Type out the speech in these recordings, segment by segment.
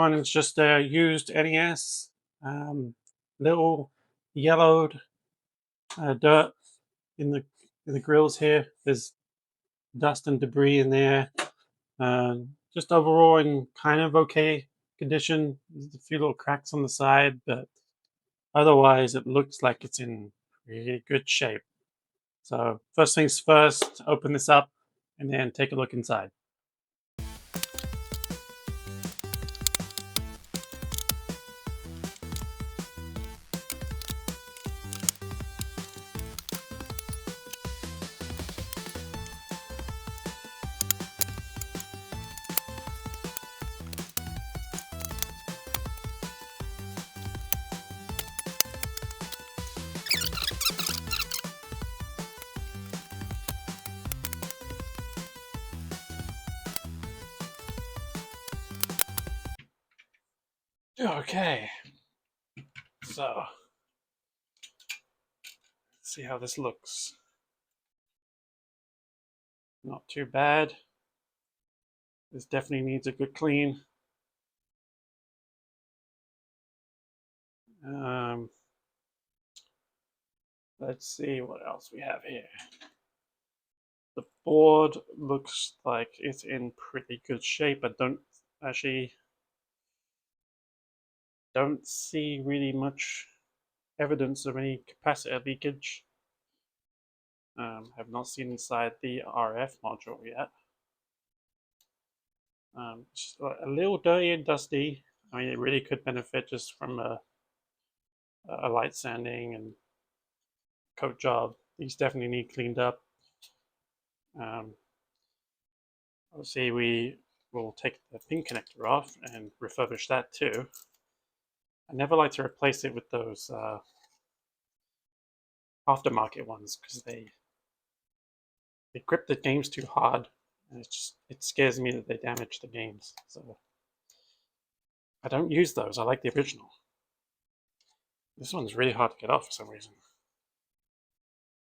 One is just a used NES, little yellowed dirt in the grills here. There's dust and debris in there. Just overall in kind of okay condition. There's a few little cracks on the side, but otherwise it looks like it's in really good shape. So first things first, open this up and then take a look inside. Okay, so let's see how this looks. Not too bad. This definitely needs a good clean. Let's see what else we have here. The board looks like it's in pretty good shape. I don't see really much evidence of any capacitor leakage. Have not seen inside the RF module yet. Just a little dirty and dusty. I mean, it really could benefit just from a light sanding and coat job. These definitely need cleaned up. Obviously, we will take the pin connector off and refurbish that too. I never like to replace it with those aftermarket ones because they grip the games too hard, and it scares me that they damage the games. So I don't use those. I like the original. This one's really hard to get off for some reason.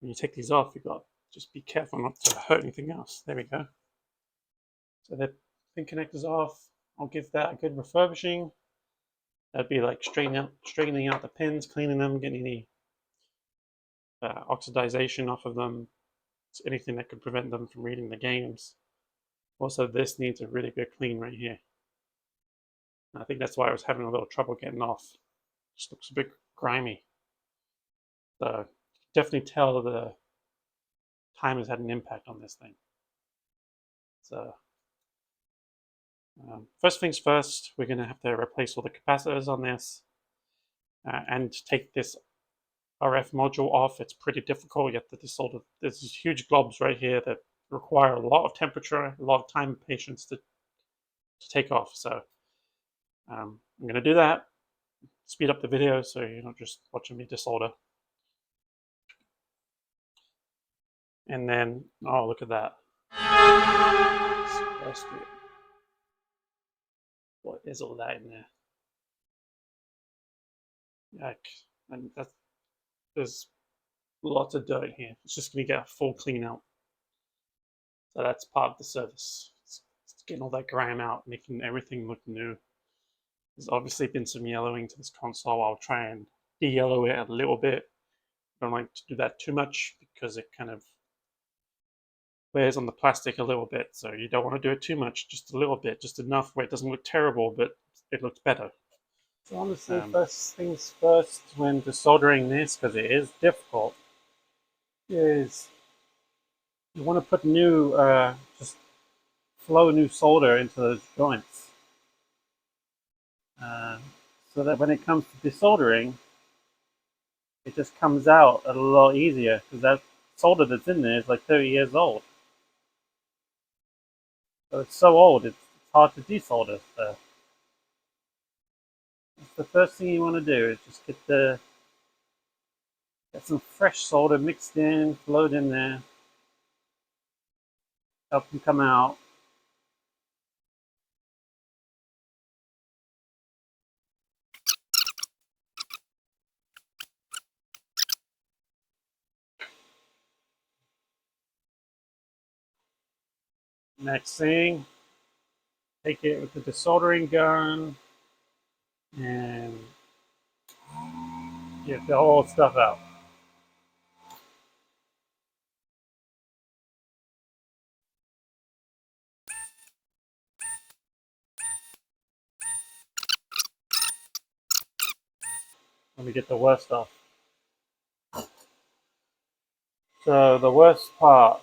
When you take these off, you've got to just be careful not to hurt anything else. There we go. So the pin connector's off. I'll give that a good refurbishing. That'd be like straightening out the pins, cleaning them, getting any oxidization off of them. So anything that could prevent them from reading the games. Also, this needs a really good clean right here. And I think that's why I was having a little trouble getting off. Just looks a bit grimy. So definitely tell the time has had an impact on this thing. So first things first, we're going to have to replace all the capacitors on this and take this RF module off. It's pretty difficult. You have to desolder. There's these huge globs right here that require a lot of temperature, a lot of time and patience to take off. So I'm going to do that. Speed up the video so you're not just watching me desolder. And then, oh, look at that. What is all that in there? Yuck. And there's lots of dirt here. It's just going to get a full clean out. So that's part of the service. It's getting all that grime out, making everything look new. There's obviously been some yellowing to this console. I'll try and de-yellow it a little bit. I don't like to do that too much because it kind of wears on the plastic a little bit. So you don't want to do it too much, just a little bit, just enough where it doesn't look terrible, but it looks better. So honestly, first things first when desoldering this, because it is difficult, is you want to put new, just flow new solder into those joints. So that when it comes to desoldering, it just comes out a lot easier, because that solder that's in there is like 30 years old. So it's so old, it's hard to desolder. So that's the first thing you want to do, is just get some fresh solder mixed in, flowed in there, help them come out. Next thing, take it with the desoldering gun, and get the old stuff out. Let me get the worst off. So the worst part.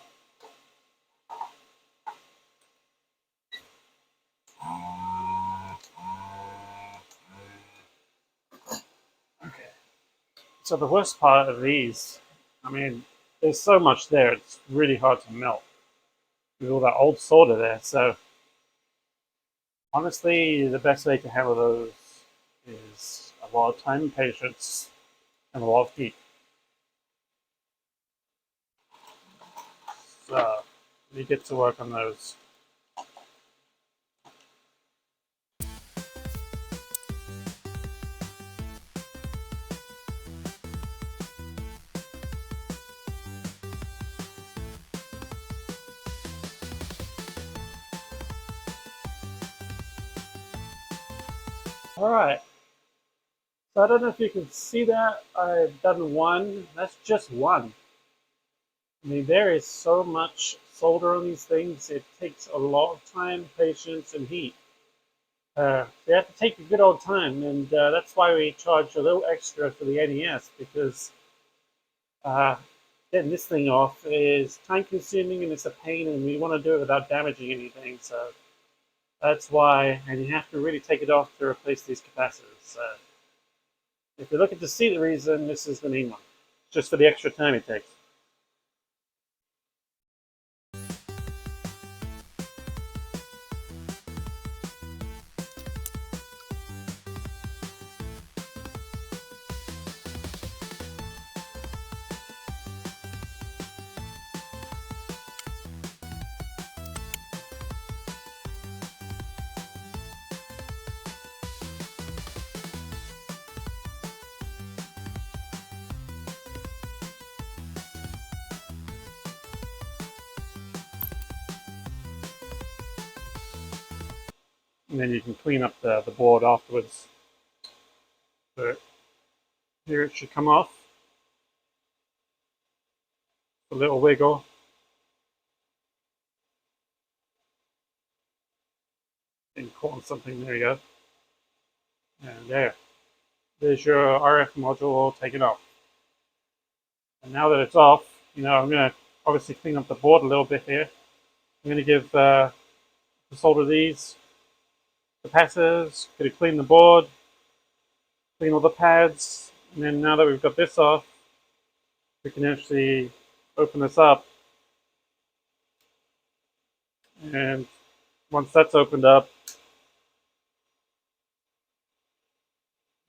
Okay. So the worst part of these, I mean, there's so much there, it's really hard to melt with all that old solder there. So honestly, the best way to handle those is a lot of time and patience and a lot of heat. So let me get to work on those. All right. So I don't know if you can see that. I've done one. That's just one. I mean, there is so much solder on these things. It takes a lot of time, patience, and heat. They have to take a good old time, and that's why we charge a little extra for the NES, because uh, getting this thing off is time consuming and it's a pain, and we want to do it without damaging anything. So that's why, and you have to really take it off to replace these capacitors. If you're looking to see the reason, this is the main one, just for the extra time it takes. And then you can clean up the board afterwards. But here it should come off. A little wiggle. And caught on something, there you go. And there's your RF module taken off. And now that it's off, I'm going to obviously clean up the board a little bit here. I'm going to give solder these capacitors, going to clean the board, clean all the pads, and then now that we've got this off, we can actually open this up. And once that's opened up,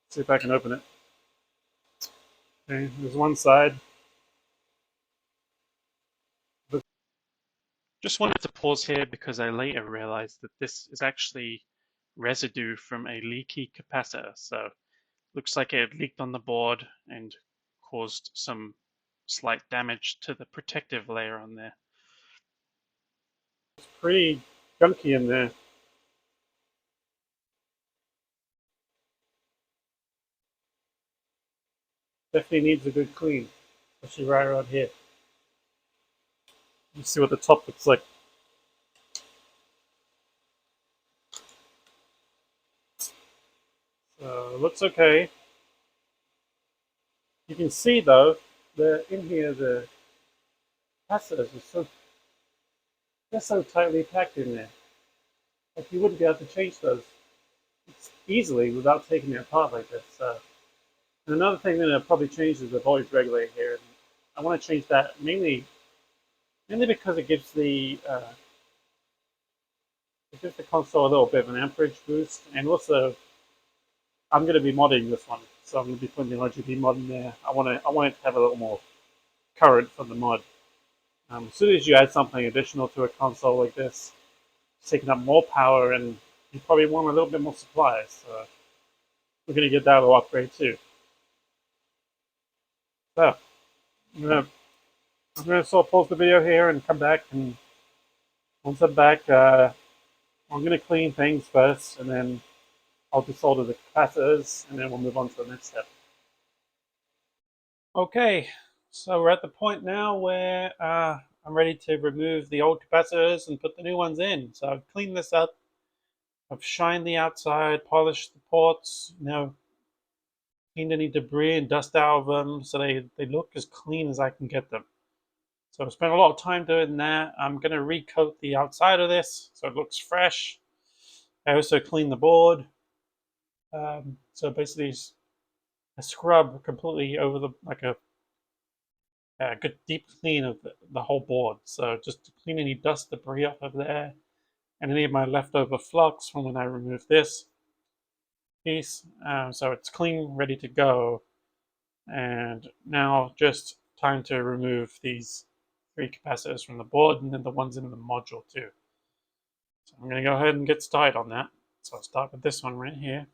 see if I can open it. Okay, there's one side. Just wanted to pause here because I later realized that this is actually residue from a leaky capacitor. So looks like it leaked on the board and caused some slight damage to the protective layer on there. It's pretty gunky in there. Definitely needs a good clean, especially right around here. You see what the top looks like. So it looks okay. You can see though, in here the capacitors are they're so tightly packed in there. Like you wouldn't be able to change those easily without taking it apart like this. And another thing that I'll probably change is the voltage regulator here. And I want to change that mainly because it gives the console a little bit of an amperage boost, and also I'm going to be modding this one, so I'm going to be putting the RGB mod in there. I want it to have a little more current from the mod. As soon as you add something additional to a console like this, it's taking up more power, and you probably want a little bit more supply. So we're going to get that little upgrade too. So I'm gonna sort of pause the video here and come back, and once I'm back, I'm gonna clean things first, and then I'll desolder the capacitors, and then we'll move on to the next step. Okay, so we're at the point now where I'm ready to remove the old capacitors and put the new ones in. So I've cleaned this up. I've shined the outside, polished the ports, cleaned any debris and dust out of them so they look as clean as I can get them. So I've spent a lot of time doing that. I'm going to recoat the outside of this so it looks fresh. I also cleaned the board. So basically a scrub completely over like a good deep clean of the whole board. So just to clean any dust, debris off of there, and any of my leftover flux from when I removed this piece. So it's clean, ready to go. And now just time to remove these 3 capacitors from the board and then the ones in the module too. So I'm going to go ahead and get started on that. So I'll start with this one right here.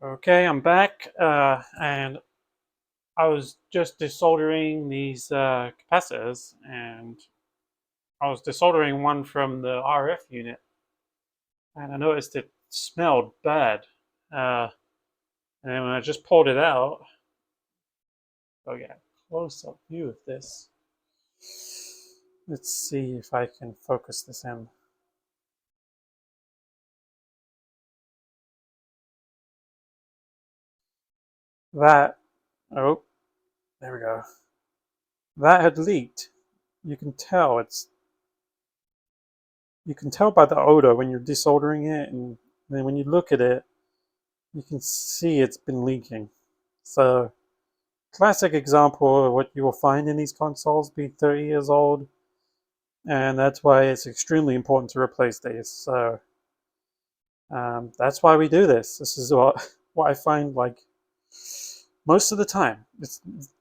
Okay, I'm back, and I was just desoldering these capacitors, and I was desoldering one from the RF unit, and I noticed it smelled bad. And then when I just pulled it out, oh yeah, close-up view of this. Let's see if I can focus this in. That, oh, there we go. That had leaked. You can tell by the odor when you're desoldering it, and then when you look at it, you can see it's been leaking. So, classic example of what you will find in these consoles being 30 years old, and that's why it's extremely important to replace these. So, that's why we do this. This is what I find like most of the time.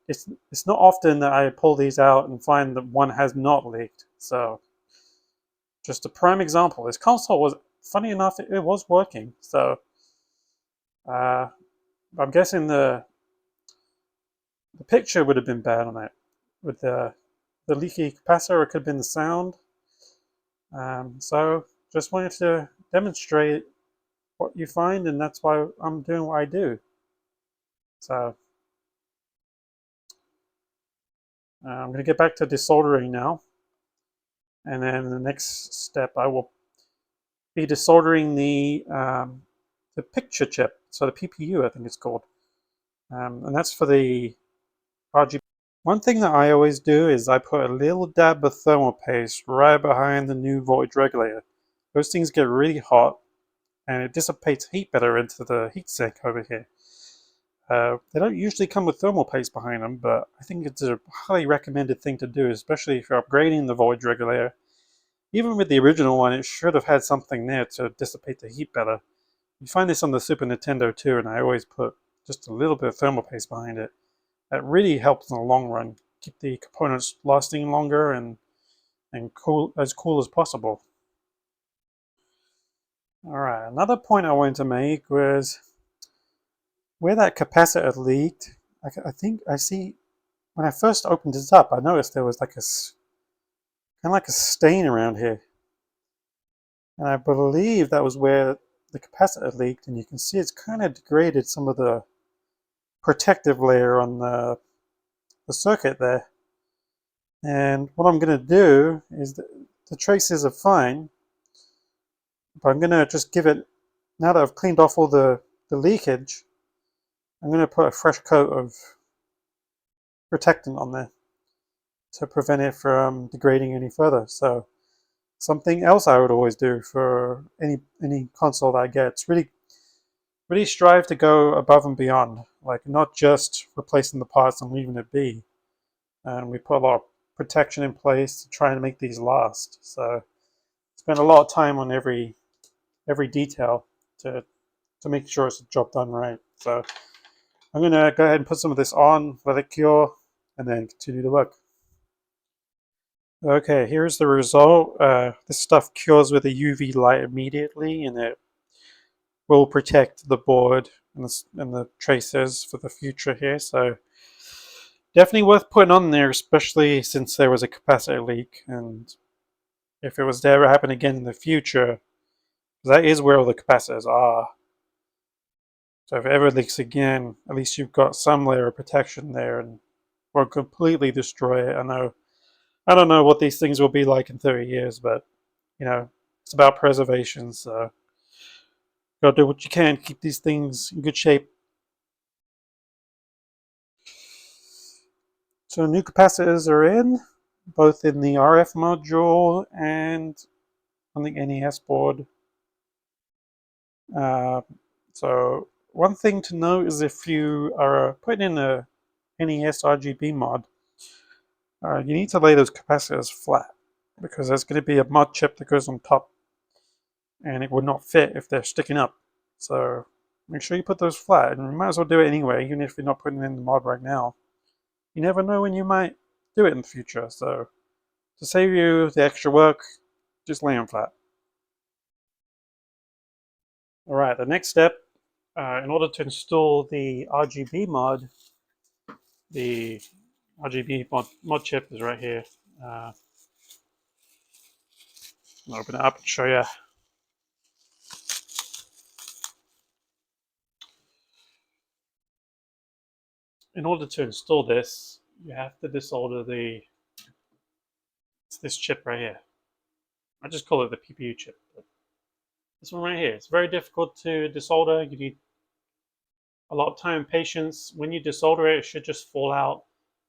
It's not often that I pull these out and find that one has not leaked. So, just a prime example. This console was, funny enough, it was working. So, I'm guessing the picture would have been bad on it with the leaky capacitor. It could have been the sound. So just wanted to demonstrate what you find, and that's why I'm doing what I do. So I'm going to get back to desoldering now, and then the next step I will be desoldering the picture chip, so the PPU I think it's called, and that's for the RGB. One thing that I always do is I put a little dab of thermal paste right behind the new voltage regulator. Those things get really hot, and it dissipates heat better into the heatsink over here. They don't usually come with thermal paste behind them, but I think it's a highly recommended thing to do, especially if you're upgrading the voltage regulator. Even with the original one, it should have had something there to dissipate the heat better. You find this on the Super Nintendo too, and I always put just a little bit of thermal paste behind it. That really helps in the long run, keep the components lasting longer and cool as possible. Alright, another point I wanted to make was where that capacitor leaked. I think I see, when I first opened this up, I noticed there was like kind of like a stain around here. And I believe that was where the capacitor leaked, and you can see it's kind of degraded some of the protective layer on the circuit there. And what I'm going to do is the traces are fine, but I'm going to just give it, now that I've cleaned off all the leakage, I'm going to put a fresh coat of protectant on there to prevent it from degrading any further. So something else I would always do for any console that I get, it's really strive to go above and beyond, like not just replacing the parts and leaving it be. And we put a lot of protection in place to try and make these last. So spend a lot of time on every detail to make sure it's a job done right. So I'm going to go ahead and put some of this on, let it cure, and then continue to work. Okay, here's the result. This stuff cures with a UV light immediately, and it will protect the board and the traces for the future here. So definitely worth putting on there, especially since there was a capacitor leak, and if it was to ever happen again in the future, that is where all the capacitors are. So if it ever leaks again, at least you've got some layer of protection there and won't completely destroy it. I don't know what these things will be like in 30 years, but you know, it's about preservation, so gotta do what you can, keep these things in good shape. So new capacitors are in, both in the RF module and on the NES board. Uh, so one thing to note is if you are putting in a NES RGB mod, you need to lay those capacitors flat because there's going to be a mod chip that goes on top and it would not fit if they're sticking up. So make sure you put those flat, and you might as well do it anyway, even if you're not putting in the mod right now. You never know when you might do it in the future, so to save you the extra work, just lay them flat. Alright, the next step, in order to install the RGB mod, the RGB mod chip is right here. I'll open it up and show you. In order to install this, you have to desolder this chip right here. I just call it the PPU chip. But this one right here, it's very difficult to desolder. You need a lot of time and patience. When you desolder it, it should just fall out.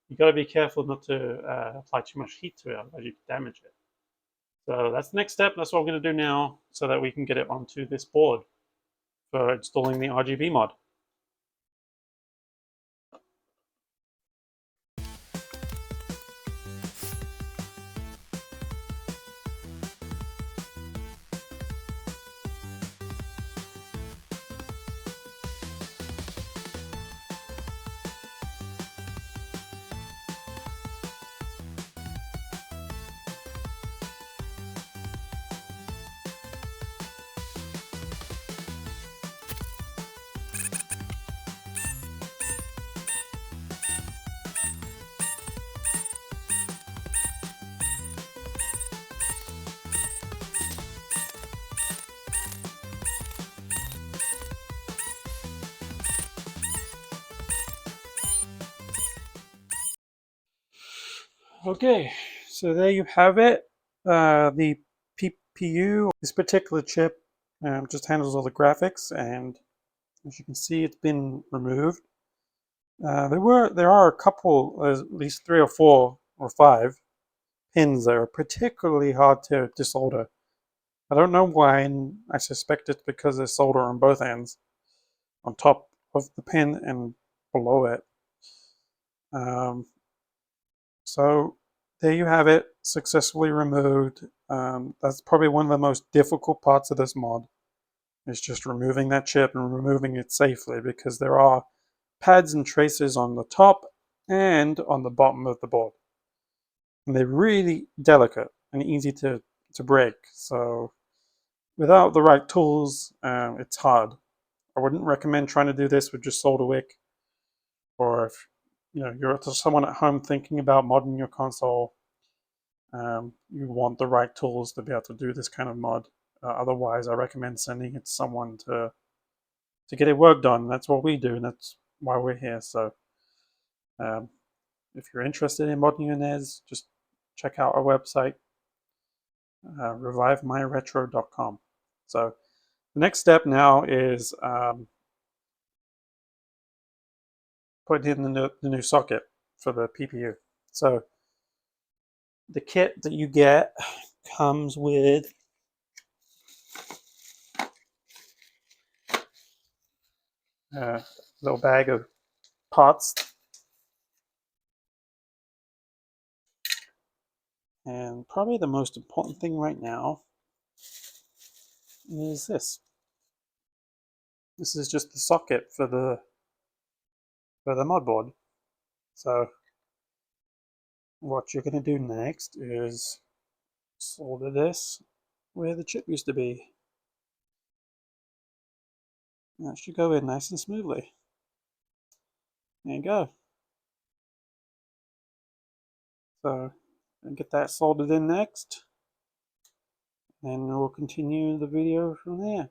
You got to be careful not to apply too much heat to it, otherwise you can damage it. So that's the next step. That's what I'm going to do now so that we can get it onto this board for installing the RGB mod. Okay, so there you have it. The PPU, this particular chip, just handles all the graphics, and as you can see, it's been removed. There are a couple, at least 3 or 4 or 5 pins that are particularly hard to desolder. I don't know why, and I suspect it's because there's solder on both ends, on top of the pin and below it. So there you have it, successfully removed. That's probably one of the most difficult parts of this mod, is just removing that chip and removing it safely, because there are pads and traces on the top and on the bottom of the board. And they're really delicate and easy to break. So without the right tools, it's hard. I wouldn't recommend trying to do this with just solder wick, or if you're someone at home thinking about modding your console, you want the right tools to be able to do this kind of mod. Otherwise, I recommend sending it to someone to get it worked on. That's what we do, and that's why we're here. So um, if you're interested in modding your NES, just check out our website, revivemyretro.com. So the next step now is putting in the new socket for the PPU. So the kit that you get comes with a little bag of parts, and probably the most important thing right now is this. This is just the socket for the mod board. So What you're going to do next is solder this where the chip used to be. That should go in nice and smoothly. There you go. So, I'll get that soldered in next, and we'll continue the video from there.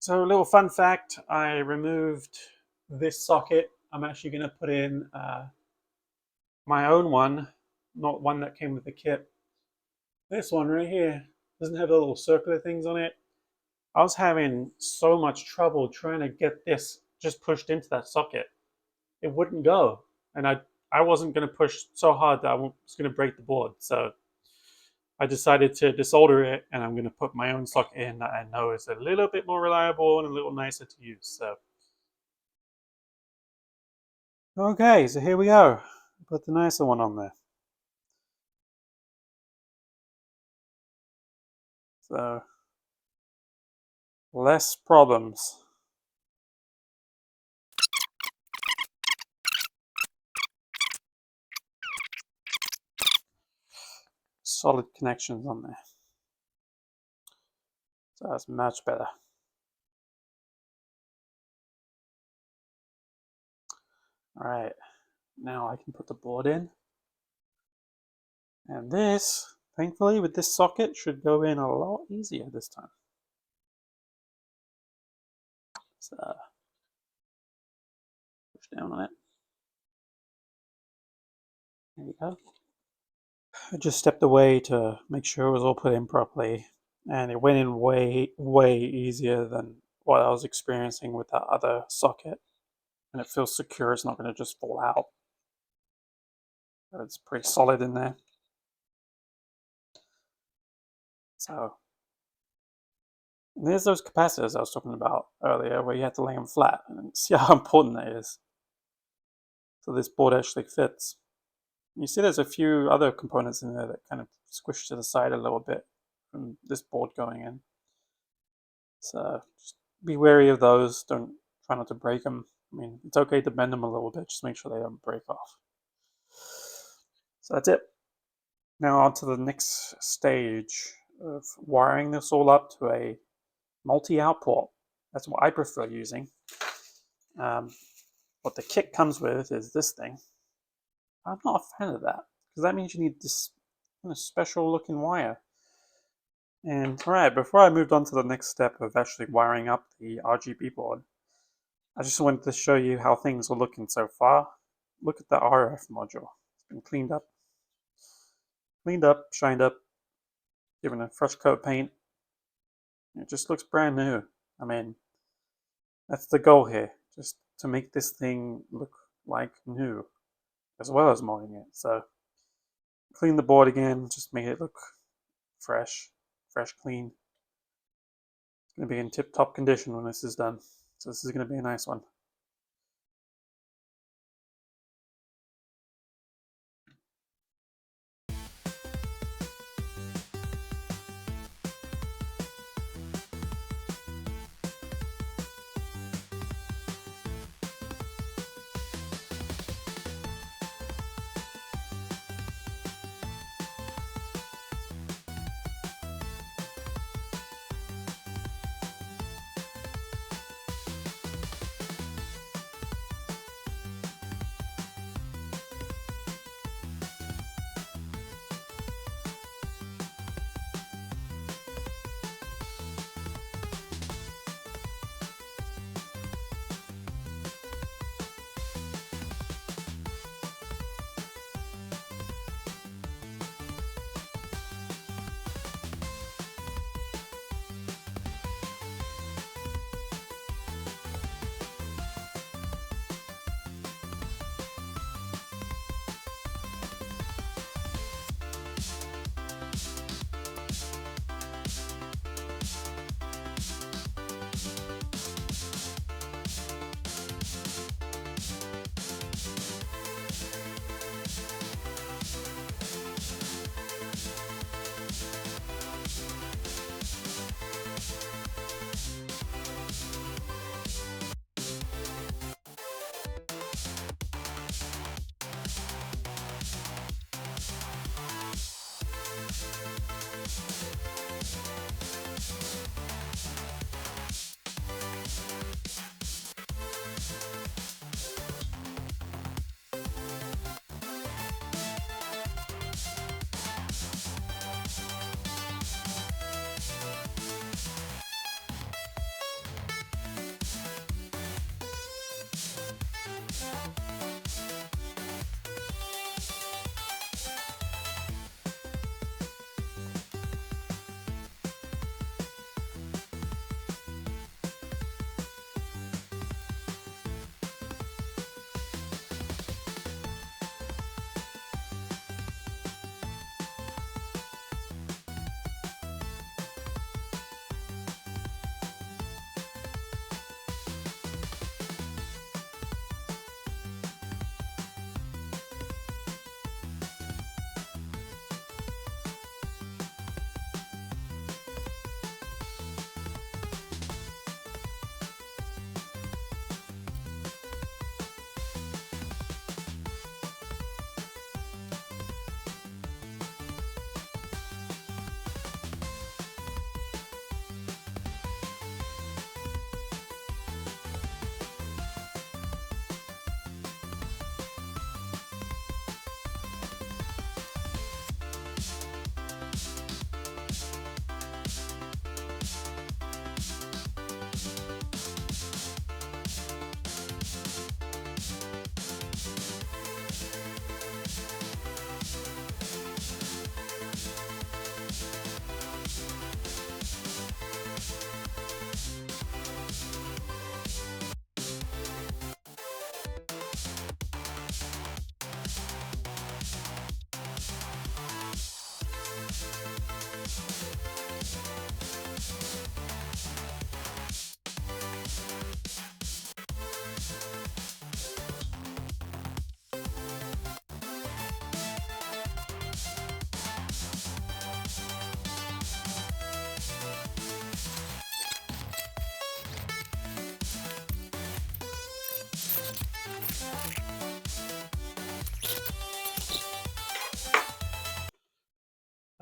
So a little fun fact, I removed this socket. I'm actually going to put in my own one, not one that came with the kit. This one right here doesn't have the little circular things on it. I was having so much trouble trying to get this just pushed into that socket. It wouldn't go. And I wasn't going to push so hard that I was going to break the board. So I decided to desolder it, and I'm going to put my own socket in that I know is a little bit more reliable and a little nicer to use. So, okay, so here we go. Put the nicer one on there. So, less problems. Solid connections on there. So that's much better. All right, now I can put the board in. And this, thankfully, with this socket, should go in a lot easier this time. So, push down on it. There you go. I just stepped away to make sure it was all put in properly, and it went in way, way easier than what I was experiencing with that other socket. And it feels secure, it's not going to just fall out. It's pretty solid in there. So, and there's those capacitors I was talking about earlier where you have to lay them flat, and see how important that is. So this board actually fits. You see there's a few other components in there that kind of squish to the side a little bit from this board going in. So just be wary of those. Don't try not to break them. I mean, it's okay to bend them a little bit. Just make sure they don't break off. So that's it. Now on to the next stage of wiring this all up to a multi-out port. That's what I prefer using. What the kit comes with is this thing. I'm not a fan of that because that means you need this kind of special looking wire. And alright, before I moved on to the next step of actually wiring up the RGB board, I just wanted to show you how things are looking so far. Look at the RF module. It's been cleaned up, shined up, given a fresh coat of paint. It just looks brand new. I mean, that's the goal here, just to make this thing look like new, as well as modding it. So, clean the board again, just make it look fresh, clean. It's going to be in tip-top condition when this is done. So this is going to be a nice one.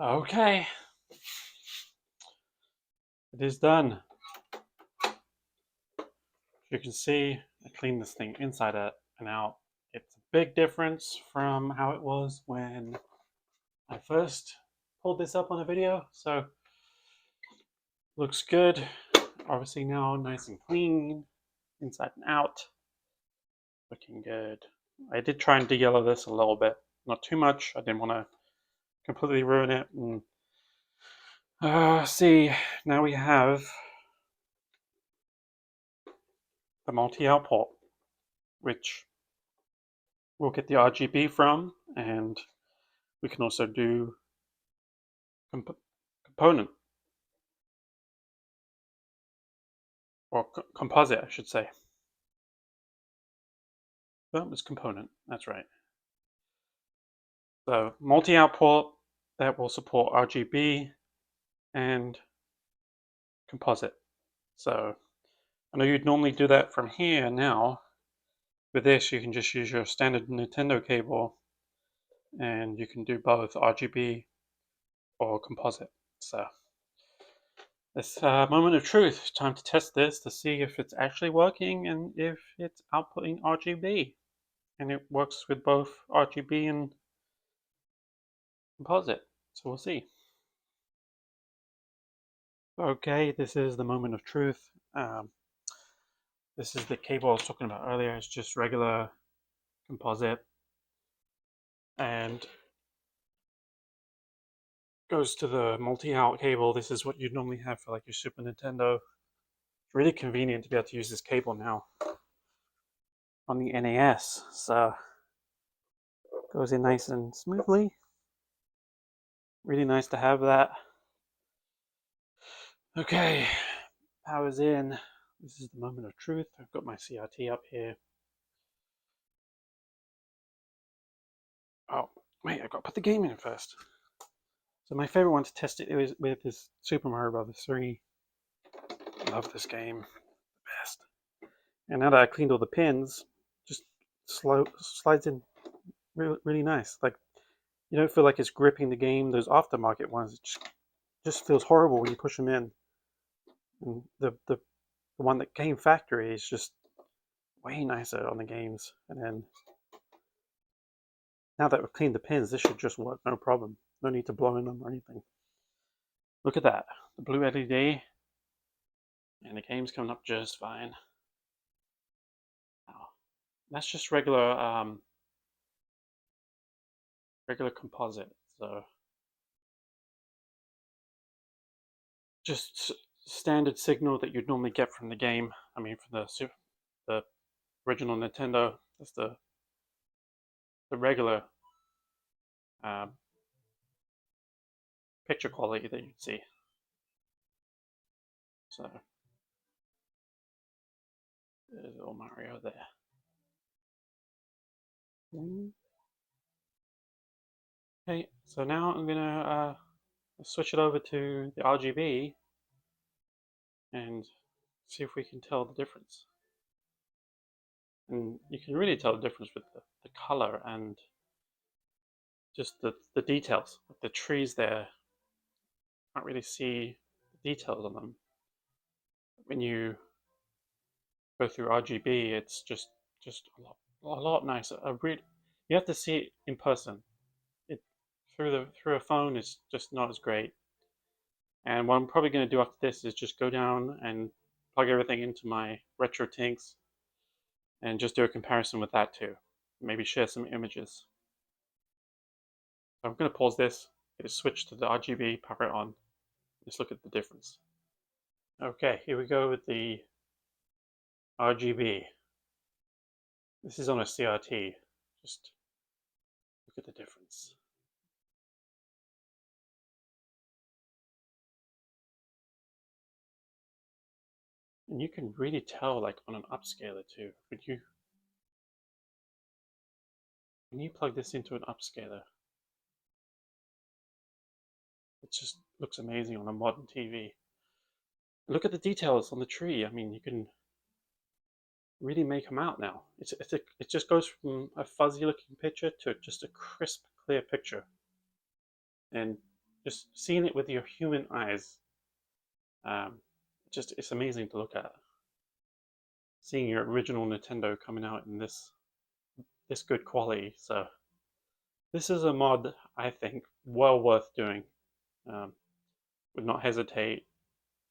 Okay, it is done. You can see I cleaned this thing inside and out. It's a big difference from how it was when I first pulled this up on a video. So looks good. Obviously now nice and clean inside and out. Looking good. I did try and de-yellow this a little bit, not too much. I didn't want to completely ruin it. And see, now we have the multi-out port, which we'll get the RGB from, and we can also do component, or composite, I should say. Oh, it's component, that's right. So multi-out port that will support RGB and composite. So I know you'd normally do that from here now. With this, you can just use your standard Nintendo cable, and you can do both RGB or composite. So this moment of truth, time to test this to see if it's actually working and if it's outputting RGB. And it works with both RGB and composite. So we'll see. Okay, this is the moment of truth. This is the cable I was talking about earlier. It's just regular composite and goes to the multi-out cable. This is what you'd normally have for like your Super Nintendo. It's really convenient to be able to use this cable now on the NES. So goes in nice and smoothly. Really nice to have that. Okay, power's in. This is the moment of truth. I've got my CRT up here. Oh, wait, I've got to put the game in first. So my favorite one to test it with is Super Mario Bros. 3. Love this game. The best. And now that I cleaned all the pins, just slides in really nice. Like, you don't feel like it's gripping the game. Those aftermarket ones, it just feels horrible when you push them in. And the one that came factory is just way nicer on the games. And then now that we've cleaned the pins, this should just work, no problem. No need to blow in them or anything. Look at that, the blue LED, and the game's coming up just fine. Now, that's just regular composite, so just standard signal that you'd normally get from the game. I mean, from the original Nintendo. That's the regular picture quality that you'd see. So there's little Mario there. Okay, so now I'm gonna switch it over to the RGB and see if we can tell the difference. And you can really tell the difference with the color and just the details. The trees there, can't really see the details on them. When you go through RGB, it's just a lot nicer. You have to see it in person. It through a phone is just not as great. And what I'm probably going to do after this is just go down and plug everything into my RetroTinks and just do a comparison with that too. Maybe share some images. So I'm going to pause this, get it switched to the RGB, power it on. Let's look at the difference. Okay, here we go with the RGB. This is on a CRT. Just look at the difference. And you can really tell, like on an upscaler too. When you plug this into an upscaler, it just looks amazing on a modern TV. Look at the details on the tree. I mean, you can really make them out now. It just goes from a fuzzy looking picture to just a crisp, clear picture. And just seeing it with your human eyes, just it's amazing to look at. Seeing your original Nintendo coming out in this good quality. So this is a mod I think well worth doing. Would not hesitate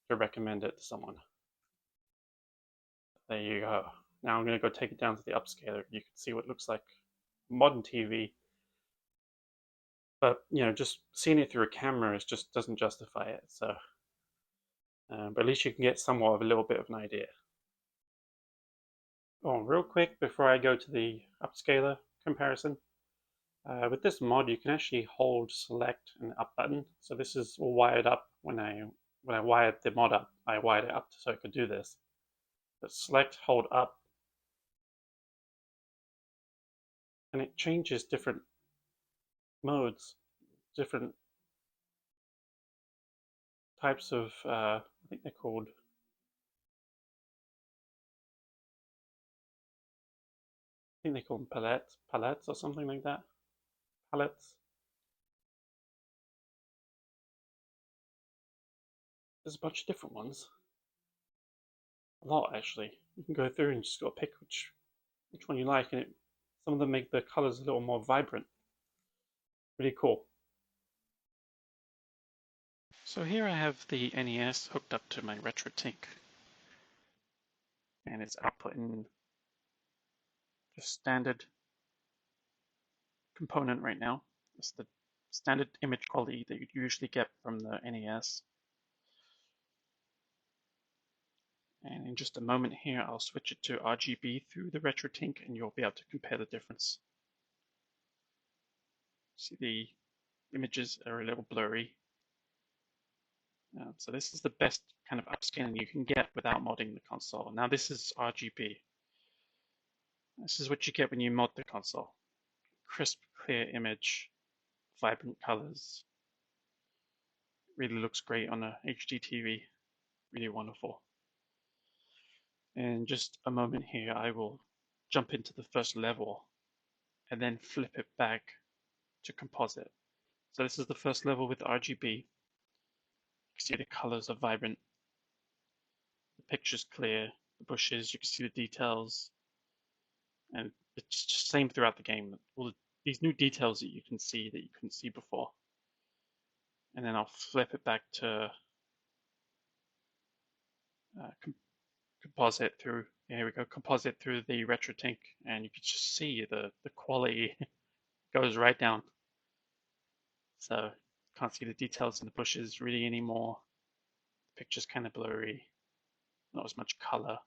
to recommend it to someone. There you go. Now I'm going to go take it down to the upscaler. You can see what it looks like modern TV. But just seeing it through a camera just doesn't justify it. So, but at least you can get somewhat of a little bit of an idea. Oh, real quick before I go to the upscaler comparison, with this mod you can actually hold select and up button. So this is all wired up. When I wired the mod up, I wired it up so it could do this. But select, hold up, and it changes different modes, different types of, I think they're called, them palettes or something like that. Palettes. There's a bunch of different ones. A lot actually. You can go through and just go pick which one you like, and some of them make the colors a little more vibrant. Really cool. So here I have the NES hooked up to my RetroTink, and it's outputting just standard component right now. It's the standard image quality that you'd usually get from the NES. And in just a moment here, I'll switch it to RGB through the RetroTink, and you'll be able to compare the difference. See, the images are a little blurry. So this is the best kind of upscaling you can get without modding the console. Now this is RGB. This is what you get when you mod the console. Crisp, clear image, vibrant colors. Really looks great on a HD TV. Really wonderful. In just a moment here, I will jump into the first level and then flip it back to composite. So this is the first level with RGB. You can see the colors are vibrant. The picture's clear. The bushes, you can see the details. And it's just the same throughout the game. All these new details that you can see that you couldn't see before. And then I'll flip it back to composite through, here we go, composite through the RetroTink, and you can just see the quality goes right down. So can't see the details in the bushes really anymore. The picture's kind of blurry, not as much color,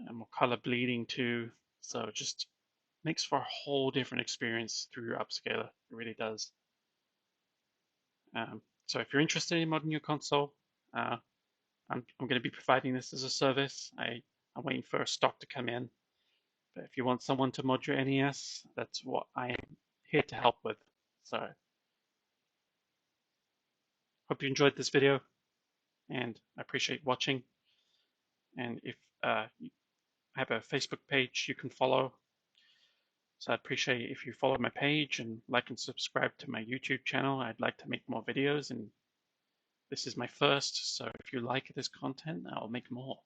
and more color bleeding too. So it just makes for a whole different experience through your upscaler. It really does. So if you're interested in modding your console, I'm going to be providing this as a service. I'm waiting for a stock to come in. But if you want someone to mod your NES, that's what I am here to help with. So hope you enjoyed this video, and I appreciate watching. And if you have a Facebook page you can follow, so I'd appreciate if you follow my page and like and subscribe to my YouTube channel. I'd like to make more videos, and this is my first, so if you like this content, I'll make more.